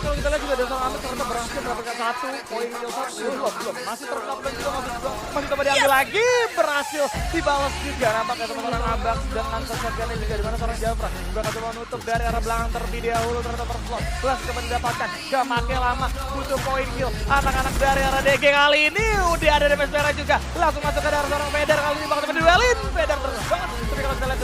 kalau kita lihat juga Dasar Amit ternyata berhasil mendapatkan 1 poin kill belum. Masih terkap dan juga masih coba diambil lagi. Berhasil dibalas juga nampaknya teman-teman Abang dengan sesajennya juga di mana seorang Jafra bakal coba menutup dari arah belakang terlebih dahulu ternyata Persplot. Belas coba didapatkan. Gak pakai lama butuh poin kill. Anak-anak dari arah DG kali ini udah ada DPS merah juga. Langsung masuk ke daerah seorang Feder kali ini bakal coba duelin. Feder terus banget. Tapi kalau kita lihat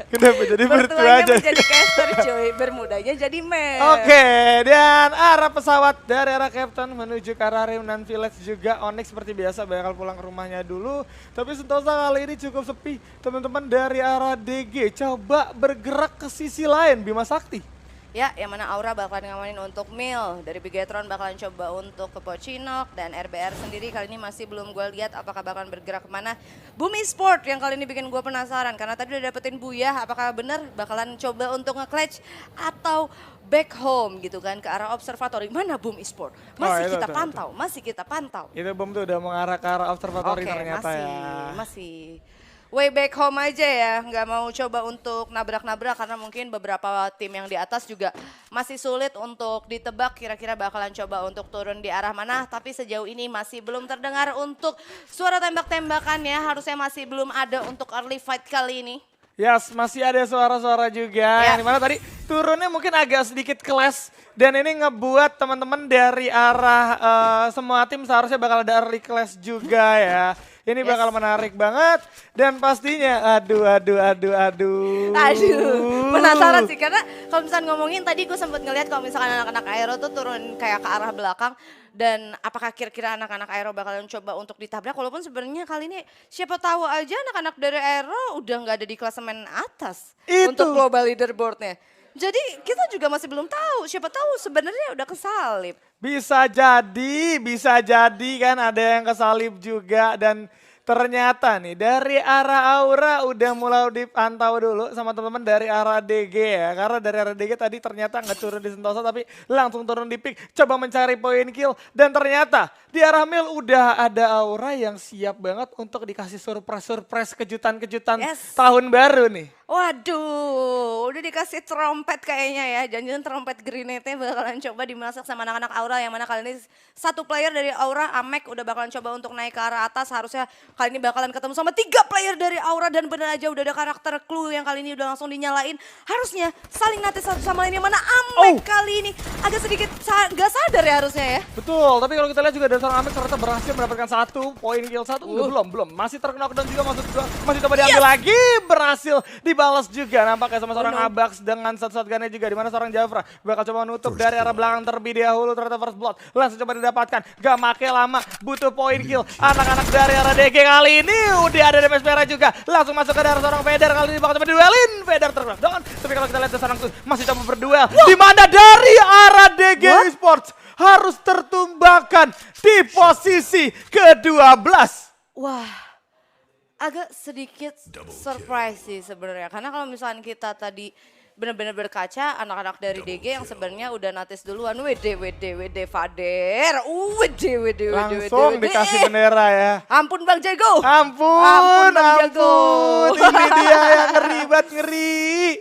kenapa jadi bertua aja? Menjadi caster cuy, bermudanya jadi meh. Oke, dan arah pesawat dari arah Captain menuju ke arah Reunan Village juga. Onyx seperti biasa bakal pulang ke rumahnya dulu. Tapi Sentosa kali ini cukup sepi. Teman-teman dari arah DG coba bergerak ke sisi lain, Bima Sakti. Ya, yang mana Aura bakalan ngamanin untuk Mil, dari Bigetron bakalan coba untuk ke Pochinok, dan RBR sendiri kali ini masih belum gue lihat apakah bakalan bergerak kemana. Bumi Sport yang kali ini bikin gue penasaran, karena tadi udah dapetin Buyah, apakah bener bakalan coba untuk nge-clutch atau back home gitu kan, ke arah observatory. Mana Boom Esport? Masih kita pantau, masih kita pantau. Itu Boom tuh udah mengarah ke arah observatory ternyata ya. Masih. Way back home aja ya, nggak mau coba untuk nabrak-nabrak karena mungkin beberapa tim yang di atas juga masih sulit untuk ditebak kira-kira bakalan coba untuk turun di arah mana. Tapi sejauh ini masih belum terdengar untuk suara tembak-tembakannya, harusnya masih belum ada untuk early fight kali ini. Yes, masih ada suara-suara juga, yang dimana tadi turunnya mungkin agak sedikit kelas. Dan ini ngebuat teman-teman dari arah semua tim seharusnya bakal ada early class juga ya. Ini bakal menarik banget dan pastinya aduh. Penasaran sih karena kalau misalnya ngomongin tadi gue sempat ngelihat kalau misalkan anak-anak Aero tuh turun kayak ke arah belakang dan apakah kira-kira anak-anak Aero bakalan coba untuk ditabrak walaupun sebenarnya kali ini siapa tahu aja anak-anak dari Aero udah nggak ada di klasemen atas untuk global leaderboardnya. Jadi kita juga masih belum tahu, siapa tahu sebenarnya udah kesalip. Bisa jadi kan ada yang kesalip juga dan ternyata nih dari arah Aura udah mulai dipantau dulu sama teman-teman dari arah DG ya. Karena dari arah DG tadi ternyata nggak turun di Sentosa tapi langsung turun di pick. Coba mencari poin kill dan ternyata di arah Mil udah ada Aura yang siap banget untuk dikasih surprise kejutan-kejutan tahun baru nih. Waduh, udah dikasih trompet kayaknya ya. Jangan-jangan trompet grenade-nya bakalan coba dimasak sama anak-anak Aura. Yang mana kali ini satu player dari Aura, Amek udah bakalan coba untuk naik ke arah atas. Harusnya kali ini bakalan ketemu sama 3 player dari Aura. Dan bener aja udah ada karakter clue yang kali ini udah langsung dinyalain. Harusnya saling nanti satu sama lain. Yang mana Amek kali ini agak sedikit gak sadar ya harusnya ya. Betul, tapi kalau kita lihat juga Dasar Amek ternyata berhasil mendapatkan 1 poin kill 1. Belum. Masih terkena dan juga masih coba diambil lagi. Berhasil dibalas juga nampaknya sama seorang Abax dengan shotgunnya juga di mana seorang Jafra bakal coba menutup dari arah belakang terlebih dahulu ternyata First Blood langsung coba didapatkan gak make lama butuh poin kill anak-anak dari arah DG kali ini udah ada DPS merah juga langsung masuk ke daerah seorang Feder kali ini bakal coba duelin Feder terkena tapi kalau kita lihat Dasar langsung masih coba berduel di mana dari arah DG Esports harus tertumbangkan di posisi ke-12. Wah. Agak sedikit surprise sih sebenarnya karena kalau misalnya kita tadi benar-benar berkaca anak-anak dari DG yang sebenarnya udah notice duluan WD Fader langsung dikasih bendera ya. Ampun Bang Jago. Ampun. Ini dia yang ngeri.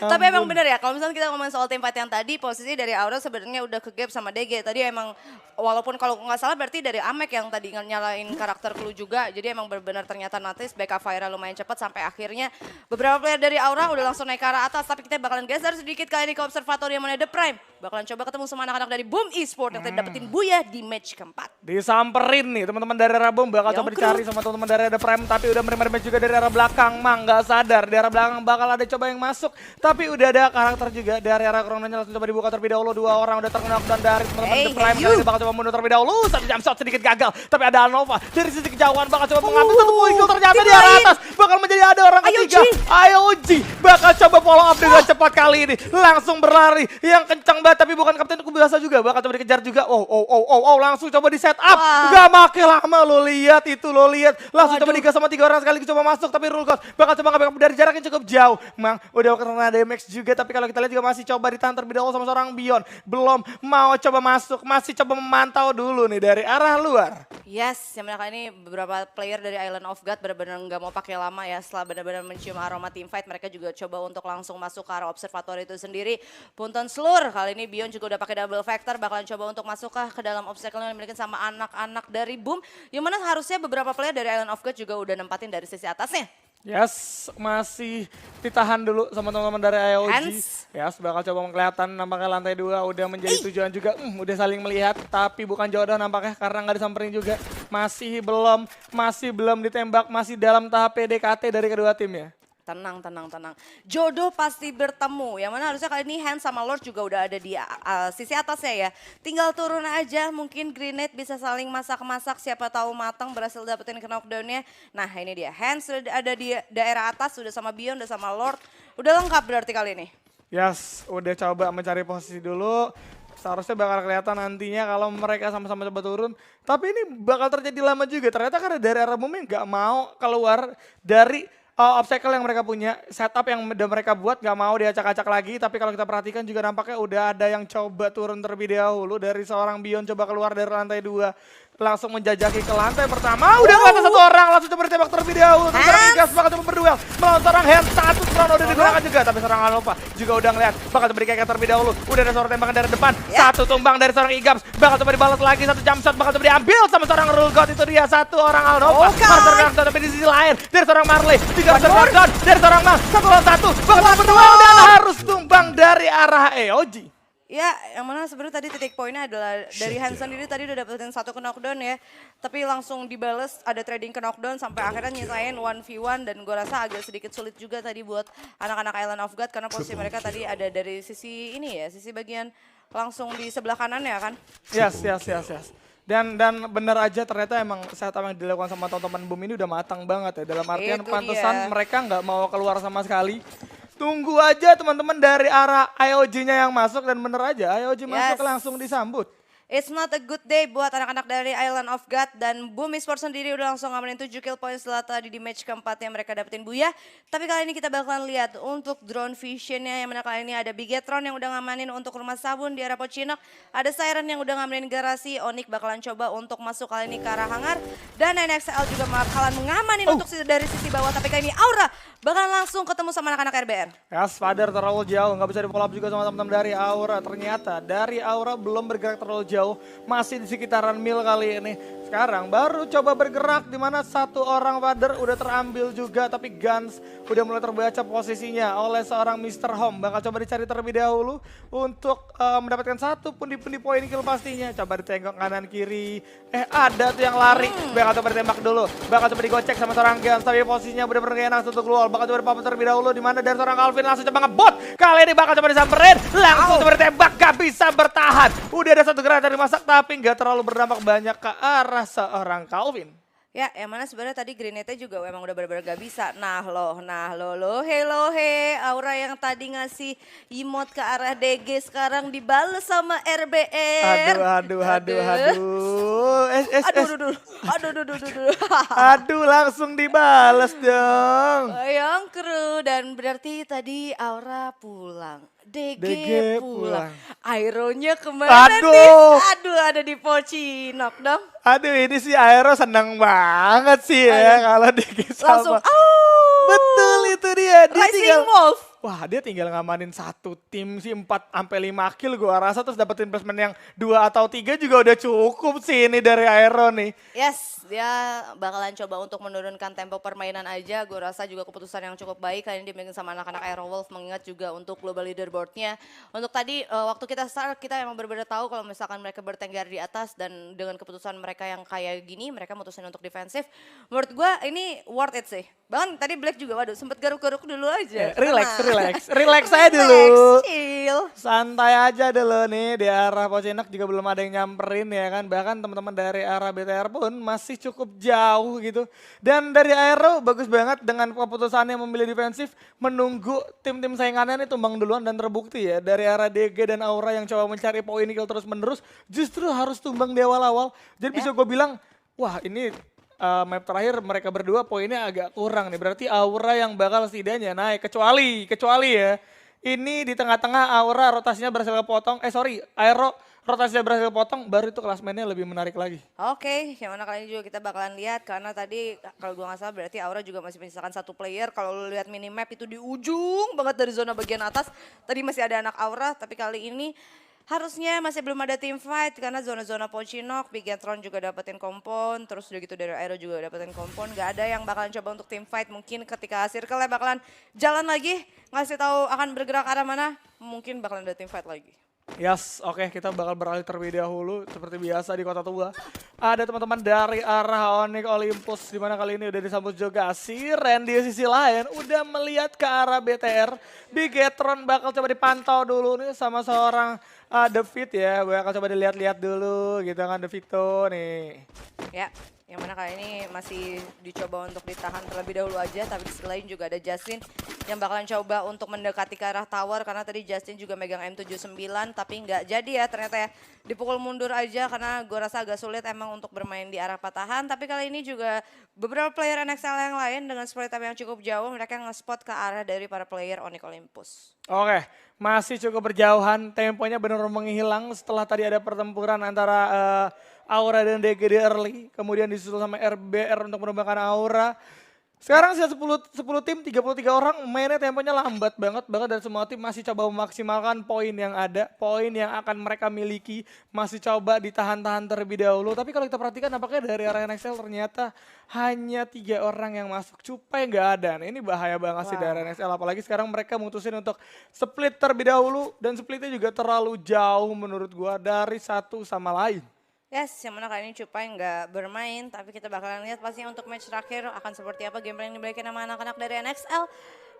Tapi emang bener ya kalau misalnya kita ngomongin soal team fight yang tadi posisi dari Aura sebenarnya udah ke gap sama DG. Tadi emang walaupun kalau nggak salah berarti dari Amek yang tadi nyalain karakter clue juga. Jadi emang benar-benar ternyata notice backup fire lumayan cepat sampai akhirnya beberapa player dari Aura udah langsung naik ke arah atas. Tapi kita bakalan geser sedikit kali ini ke observatory yang mana The Prime. Bakalan coba ketemu sama anak-anak dari Boom Esport yang tadi dapetin Buyah di match keempat. Disamperin nih teman-teman dari arah Boom bakal coba dicari sama teman-teman dari The Prime. Tapi udah menerima juga dari arah belakang. Mang nggak sadar di arah belakang bakal ada coba yang masuk. Tapi udah ada karakter juga dari arah Kronanya langsung coba dibuka terlebih dahulu. 2 orang udah terkena dan dari teman-teman The Prime. Kali ini bakal coba mundur terlebih dahulu. 1 jam shot sedikit gagal. Tapi ada Anova dari sisi kejauhan bakal coba mengambil 1 poin kill ternyata di arah atas. Bakal menjadi ada orang ketiga. IOG bakal coba follow up dengan cepat. teleport kali ini. Langsung berlari yang kencang banget tapi bukan kapten biasa juga. Bakal coba dikejar juga. Langsung coba di set up. Gak make lama lo lihat itu lo lihat. Langsung coba digas sama 3 orang sekali coba masuk tapi Rulgos bakal coba ngambil dari jarak yang cukup jauh. Mang udah kena damage juga tapi kalau kita lihat juga masih coba ditahan terlebih dahulu sama seorang Bion. Belum mau coba masuk, masih coba memantau dulu nih dari arah luar. Yes, yang mana kali ini beberapa player dari Island of God benar-benar nggak mau pakai lama ya. Setelah benar-benar mencium aroma teamfight, mereka juga coba untuk langsung masuk ke arah observatory itu sendiri. Punten Slur, kali ini Bion juga udah pakai double factor, bakalan coba untuk masuk ke dalam obstacle yang dimiliki sama anak-anak dari Boom. Yang mana harusnya beberapa player dari Island of God juga udah nempatin dari sisi atasnya. Yes, masih ditahan dulu sama teman-teman dari IOG. Hans. Yes, bakal coba kelihatan nampaknya lantai 2 udah menjadi tujuan juga. Udah saling melihat, tapi bukan jodoh nampaknya karena nggak disamperin juga. Masih belum ditembak, masih dalam tahap PDKT dari kedua tim ya. Tenang. Jodoh pasti bertemu. Yang mana harusnya kali ini Hans sama Lord juga udah ada di sisi atasnya ya. Tinggal turun aja, mungkin grenade bisa saling masak-masak. Siapa tahu matang berhasil dapetin knockdown-nya. Nah ini dia, Hans sudah ada di daerah atas, sudah sama Bion, udah sama Lord. Udah lengkap berarti kali ini. Yes, udah coba mencari posisi dulu. Seharusnya bakal kelihatan nantinya kalau mereka sama-sama coba turun. Tapi ini bakal terjadi lama juga. Ternyata karena dari arah Boom nggak mau keluar dari obstacle yang mereka punya, setup yang udah mereka buat gak mau diacak-acak lagi. Tapi kalau kita perhatikan juga nampaknya udah ada yang coba turun terlebih dahulu dari seorang Bion coba keluar dari lantai 2. Langsung menjajaki ke lantai pertama. Udah ada satu orang langsung coba ditembak terlebih dahulu. Seorang Igas bakal coba berduel melawan seorang Hans. Satu serangan udah digunakan juga. Tapi seorang Alova juga udah ngeliat. Bakal coba dikekek terlebih dahulu. Udah ada seorang tembakan dari depan. Satu tumbang dari seorang Igams. Bakal coba dibalas lagi. Satu jump shot bakal coba diambil sama seorang Rulgot. Itu dia satu orang Alova. Tapi di sisi lain dari seorang Marley. Tiga knockdown dari seorang Mang. Satu lawan satu. Bakal coba berduel dan harus tumbang dari arah EOG. Ya, yang mana sebenarnya tadi titik poinnya adalah dari Hans sendiri tadi udah dapetin satu knockdown ya. Tapi langsung dibales, ada trading knockdown sampai akhirnya nyisain 1v1 dan gue rasa agak sedikit sulit juga tadi buat anak-anak Island of God karena posisi mereka tadi ada dari sisi ini ya, sisi bagian langsung di sebelah kanan ya kan. Yes. Dan bener aja ternyata emang setup yang dilakukan sama teman-teman Boom ini udah matang banget ya. Dalam artian pantesan mereka nggak mau keluar sama sekali. Tunggu aja teman-teman dari arah IOG-nya yang masuk dan bener aja IOG masuk langsung disambut. It's not a good day buat anak-anak dari Island of God dan Boom Esports sendiri udah langsung ngamanin 7 kill points setelah tadi di match keempat yang mereka dapetin Buya. Tapi kali ini kita bakalan lihat untuk drone visionnya yang mana kali ini ada Bigetron yang udah ngamanin untuk rumah sabun di arah Pocinok. Ada Siren yang udah ngamanin garasi, Onyx bakalan coba untuk masuk kali ini ke arah hangar. Dan NXL juga bakalan mengamanin untuk dari sisi bawah tapi kali ini Aura bakalan langsung ketemu sama anak-anak RBR. Ya, Spider terlalu jauh, nggak bisa di-follow up juga sama teman-teman dari Aura. Ternyata dari Aura belum bergerak terlalu jauh, masih di sekitaran mil kali ini. Sekarang baru coba bergerak di mana satu orang Father udah terambil juga, tapi Guns udah mulai terbaca posisinya oleh seorang Mr. Home. Bakal coba dicari terlebih dahulu untuk mendapatkan satu pundi-pundi poin kill pastinya. Coba ditengok kanan kiri, ada tuh yang lari. Bakal coba ditembak dulu, bakal coba digocek sama seorang Guns, tapi posisinya benar-benar gak enak untuk keluar. Bakal coba dipapet terlebih dahulu di mana dari seorang Calvin langsung coba ngebot. Kali ini bakal coba disamperin, langsung coba ditembak, gak bisa bertahan. Udah ada satu gerakan dari masak tapi gak terlalu berdampak banyak ke arah seorang Calvin. Ya, yang mana sebenarnya tadi grenade-nya juga emang udah benar-benar gak bisa. Nah lo, hello Aura yang tadi ngasih emote ke arah DG sekarang dibales sama RBR. Aduh. Aduh, langsung dibales dong. Yang kru dan berarti tadi Aura pulang. DG pulang. Aeronya kemana nih? Aduh, ada di Pocinok dong. Aduh, ini si Aero senang banget sih ya kalau DG sama. Langsung, betul itu dia. Rising Wolf. Wah, dia tinggal ngamanin satu tim sih 4-5 kill gua rasa, terus dapetin placement yang 2 atau 3 juga udah cukup sih ini dari Aero nih. Yes, dia bakalan coba untuk menurunkan tempo permainan aja. Gue rasa juga keputusan yang cukup baik kali ini dimiliki sama anak-anak Aero Wolf, mengingat juga untuk global leaderboardnya. Untuk tadi waktu kita start kita emang benar-benar tahu kalau misalkan mereka bertengger di atas dan dengan keputusan mereka yang kayak gini, mereka mutusin untuk defensif. Menurut gue ini worth it sih. Bahkan tadi Black juga waduh sempet garuk-garuk dulu aja. Relax Relax saya dulu. Chill. Santai aja dulu nih, di arah Pocinak juga belum ada yang nyamperin ya kan. Bahkan teman-teman dari arah BTR pun masih cukup jauh gitu. Dan dari Aero bagus banget dengan keputusannya memilih defensif, menunggu tim-tim saingannya nih tumbang duluan dan terbukti ya. Dari arah DG dan Aura yang coba mencari poin kill terus menerus, justru harus tumbang di awal-awal. Jadi bisa gue bilang, wah ini map terakhir mereka berdua poinnya agak kurang nih. Berarti Aura yang bakal setidaknya naik. Kecuali ya. Ini di tengah-tengah Aura rotasinya berhasil kepotong. Aero rotasinya berhasil kepotong. Baru itu klasmennya lebih menarik lagi. Oke, yang mana kali ini juga kita bakalan lihat. Karena tadi kalau gue gak salah berarti Aura juga masih menyisakan satu player. Kalau lu lihat minimap itu di ujung banget dari zona bagian atas. Tadi masih ada anak Aura, tapi kali ini harusnya masih belum ada team fight karena zona-zona Pocinak, Bigetron juga dapetin kompon, terus udah gitu dari Aero juga dapetin kompon. Gak ada yang bakalan coba untuk team fight, mungkin ketika circle-nya bakalan jalan lagi, ngasih tahu akan bergerak arah mana, mungkin bakalan ada team fight lagi. Yes, oke, kita bakal beralih terlebih dahulu seperti biasa di Kota Tua. Ada teman-teman dari arah Onyx Olympus di mana kali ini udah disambut juga si Randy di sisi lain udah melihat ke arah BTR. Bigetron bakal coba dipantau dulu nih sama seorang David ya, bakal coba dilihat-lihat dulu gitu kan Devito nih. Ya, yang mana kali ini masih dicoba untuk ditahan terlebih dahulu aja, tapi di sisi lain juga ada Justin yang bakalan coba untuk mendekati ke arah tower karena tadi Justin juga megang M79 tapi nggak jadi ya ternyata ya. Dipukul mundur aja karena gue rasa agak sulit emang untuk bermain di arah patahan, tapi kali ini juga beberapa player NXL yang lain dengan spray time yang cukup jauh mereka nge-spot ke arah dari para player Onyx Olympus. Oke, masih cukup berjauhan, temponya benar menghilang setelah tadi ada pertempuran antara Aura dan DG di early, kemudian disusul sama RBR untuk menumbangkan Aura. Sekarang sisa 10 tim, 33 orang, mainnya temponya lambat banget, dan semua tim masih coba memaksimalkan poin yang ada, poin yang akan mereka miliki, masih coba ditahan-tahan terlebih dahulu. Tapi kalau kita perhatikan nampaknya dari arah NXL ternyata hanya 3 orang yang masuk, Cupai nggak ada. Nah, ini bahaya banget sih dari NXL, apalagi sekarang mereka mutusin untuk split terlebih dahulu, dan splitnya juga terlalu jauh menurut gua dari satu sama lain. Yes, yang mana kali ini Cupai nggak bermain, tapi kita bakalan lihat pastinya untuk match terakhir akan seperti apa gameplay yang dimiliki sama anak-anak dari NXL.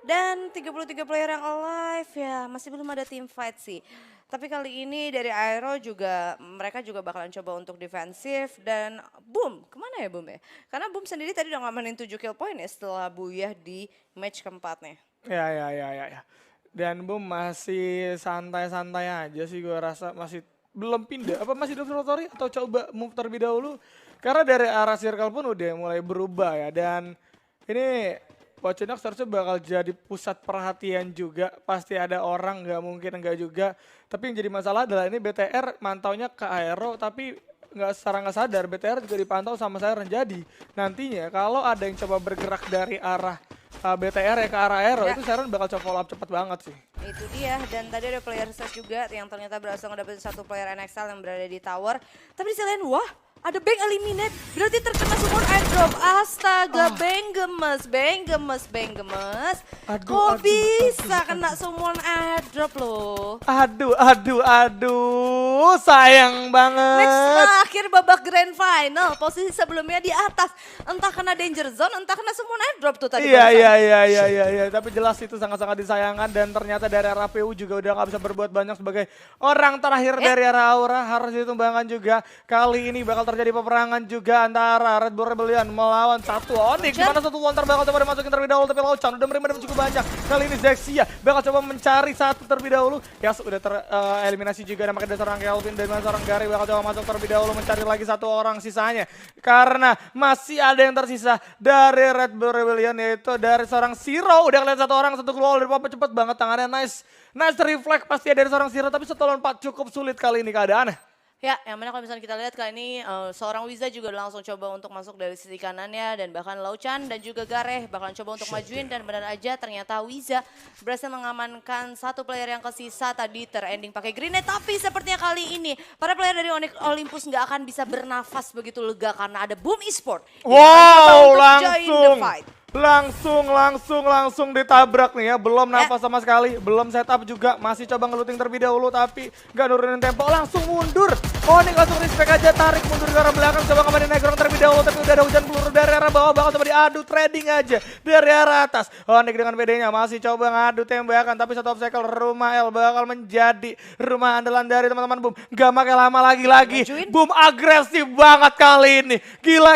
Dan 33 player yang alive ya, masih belum ada team fight sih. Tapi kali ini dari Aero juga, mereka juga bakalan coba untuk defensif dan Boom, kemana ya Boom ya? Karena Boom sendiri tadi udah ngamanin 7 kill point ya setelah Buyah di match keempatnya. Ya. Dan Boom masih santai-santai aja sih gue rasa, masih belum pindah, apa masih observatory atau coba move terlebih dahulu. Karena dari arah circle pun udah mulai berubah ya. Dan ini Pocinak seharusnya bakal jadi pusat perhatian juga. Pasti ada orang, nggak mungkin enggak juga. Tapi yang jadi masalah adalah ini BTR mantaunya ke Aero tapi secara nggak sadar BTR juga dipantau sama Siren. Jadi nantinya kalau ada yang coba bergerak dari arah BTR ya ke arah Aero itu Siren bakal coba follow up cepat banget sih. Itu dia, dan tadi ada player set juga yang ternyata berhasil ngedapetin satu player NXL yang berada di tower. Tapi di sisi lain, wah ada Bang eliminate, berarti terkena summon airdrop. Astaga, Bang gemes. Kok bisa kena summon airdrop loh? Aduh, sayang banget. Match terakhir babak grand final, posisi sebelumnya di atas. Entah kena danger zone, entah kena summon airdrop tuh tadi. Iya. Tapi jelas itu sangat-sangat disayangkan dan ternyata dari arah PU juga udah gak bisa berbuat banyak sebagai orang terakhir dari arah Aura. Harus ditumbangkan juga. Kali ini bakal terjadi peperangan juga antara Red Bull Rebellion melawan satu Onyx. Dimana satu Wonder bakal coba dimasukin terlebih dahulu tapi Laucan udah menerima cukup banyak. Kali ini Zexia bakal coba mencari satu terlebih dahulu. Ya sudah tereliminasi juga namanya ada seorang Kelvin dan seorang Gary bakal coba masuk terlebih dahulu mencari lagi satu orang sisanya. Karena masih ada yang tersisa dari Red Bull Rebellion yaitu dari seorang Zero. Udah kelihatan satu orang, satu keluar dari Papa cepet banget tangannya, nice reflect pasti ada dari seorang Zero tapi satu lawan 4 cukup sulit kali ini keadaannya. Ya, yang mana kalau misalnya kita lihat kali ini seorang Wiza juga langsung coba untuk masuk dari sisi kanannya dan bahkan Laucan dan juga Gareh bakalan coba untuk majuin dan benar aja ternyata Wiza berhasil mengamankan satu player yang kesisa tadi terending pakai grenade. Tapi sepertinya kali ini para player dari Onyx Olympus nggak akan bisa bernafas begitu lega karena ada Boom Esport. Wow, langsung ditabrak nih ya, belum nafas sama sekali, belum setup juga, masih coba ngeluting terlebih dahulu tapi nggak nurunin tempo, langsung mundur Onyx langsung respect aja, tarik mundur ke arah belakang, coba kembali naik ground terlebih dahulu, tapi udah ada hujan peluru dari arah bawah, bakal coba diadu trading aja dari arah atas. Onyx dengan PD-nya masih coba ngadu tembakan, tapi satu obstacle rumah L bakal menjadi rumah andalan dari teman-teman Boom. Gak pakai lama lagi-lagi, Boom agresif banget kali ini. Gila.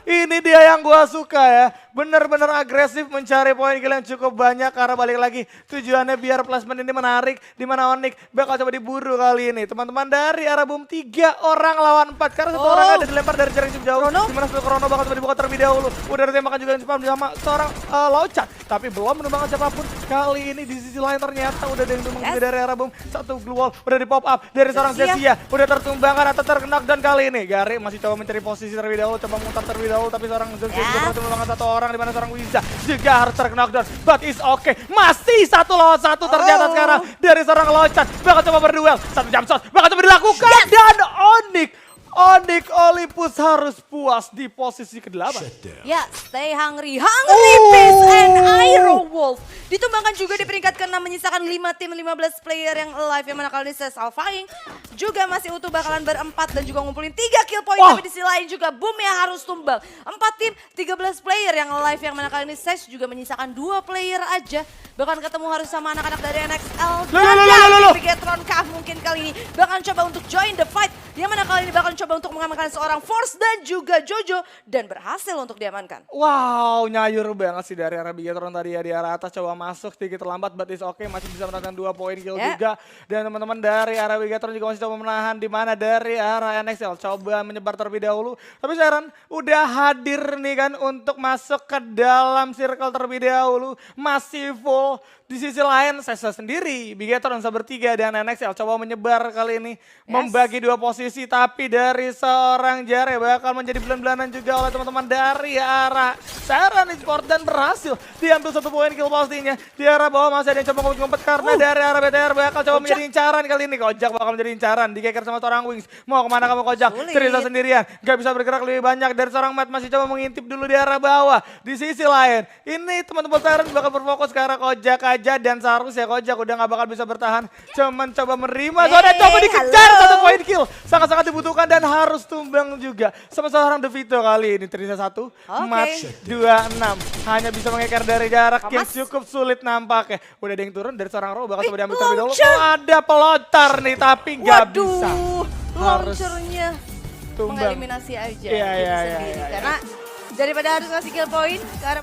Ini dia yang gua suka ya. Bener-bener agresif mencari poin kill yang cukup banyak karena balik lagi tujuannya biar placement ini menarik, di mana Onyx bakal coba diburu kali ini. Teman-teman dari arah Boom 3 orang lawan 4 karena satu orang ada dilempar dari jarak cukup jauh. Di mana Krono bakal coba dibuka terlebih dahulu. Udah ada tembakan juga yang spam sama seorang Laucat, tapi belum menumbangkan siapapun. Kali ini di sisi lain ternyata udah ada yang tumbang juga dari arah Boom. Satu glue wall udah di pop up dari seorang Zesia, udah tertumbangkan atau terkena dan kali ini Gary masih coba mencari posisi terlebih dahulu, coba mutar terlebih dahulu, tapi seorang Zesia juga berhasil menumbangkan satu orang, di mana seorang Wiza juga harus terkena down, but is okay. Masih 1 lawan 1 ternyata sekarang dari seorang Laucat bakal coba berduel, satu jam shot bakal coba dilakukan dan Onyx Olympus harus puas di posisi ke-8. Ya, stay hungry. Beast and Iron Wolf. Ditumbangkan juga di peringkat ke-6 menyisakan 5 tim 15 player yang alive. Yang mana kali ini Ses Alphaing juga masih utuh bakalan berempat dan juga ngumpulin 3 kill point. Tapi di sisi lain juga Boom yang harus tumbang. 4 tim 13 player yang alive. Yang mana kali ini Ses juga menyisakan 2 player aja. Bahkan ketemu harus sama anak-anak dari NXL. Dan Bigetron kah mungkin kali ini bakal coba untuk join the fight. Yang mana kali ini bakal coba untuk mengamankan seorang Force dan juga Jojo. Dan berhasil untuk diamankan. Wow, nyayur banget sih dari arah Bigetron tadi ya. Di arah atas coba masuk sedikit terlambat, but is okay. Masih bisa mendapatkan 2 poin kill juga. Dan teman-teman dari arah Bigetron juga masih coba menahan. Di mana dari arah NXL coba menyebar terlebih dahulu. Tapi Sharon udah hadir nih kan untuk masuk ke dalam circle terlebih dahulu. Masih full. Di sisi lain Sesa sendiri, Bigetron bertiga dan NXL coba menyebar kali ini. Membagi 2 posisi, tapi dari seorang Jare bakal menjadi belan-belanan juga oleh teman-teman dari arah Sharon Esports dan berhasil diambil 1 poin kill pastinya. Di arah bawah masih ada yang coba ngumpet karena dari arah BTR bakal coba menjadi incaran kali ini. Kojak bakal menjadi incaran, dikeker sama seorang Wings. Mau kemana kamu Kojak? Cerita sendirian, gak bisa bergerak lebih banyak. Dari seorang Matt masih coba mengintip dulu di arah bawah. Di sisi lain, ini teman-teman Sharon bakal berfokus ke arah Kojak aja dan seharusnya Kojak udah gak bakal bisa bertahan. Cuman coba menerima, soalnya coba dikejar 1 poin kill. Sangat-sangat dibutuhkan dan harus tumbang juga sama seorang Devito kali ini. Terisa 1, match 26. Hanya bisa mengeker dari jarak yang cukup sulit nampaknya. Udah ada yang turun dari seorang Ro, bakal coba diambil terlebih dahulu. Oh, ada pelontar nih tapi gak bisa. Launchernya mengeliminasi aja. Karena daripada harus ngasih kill point ke arah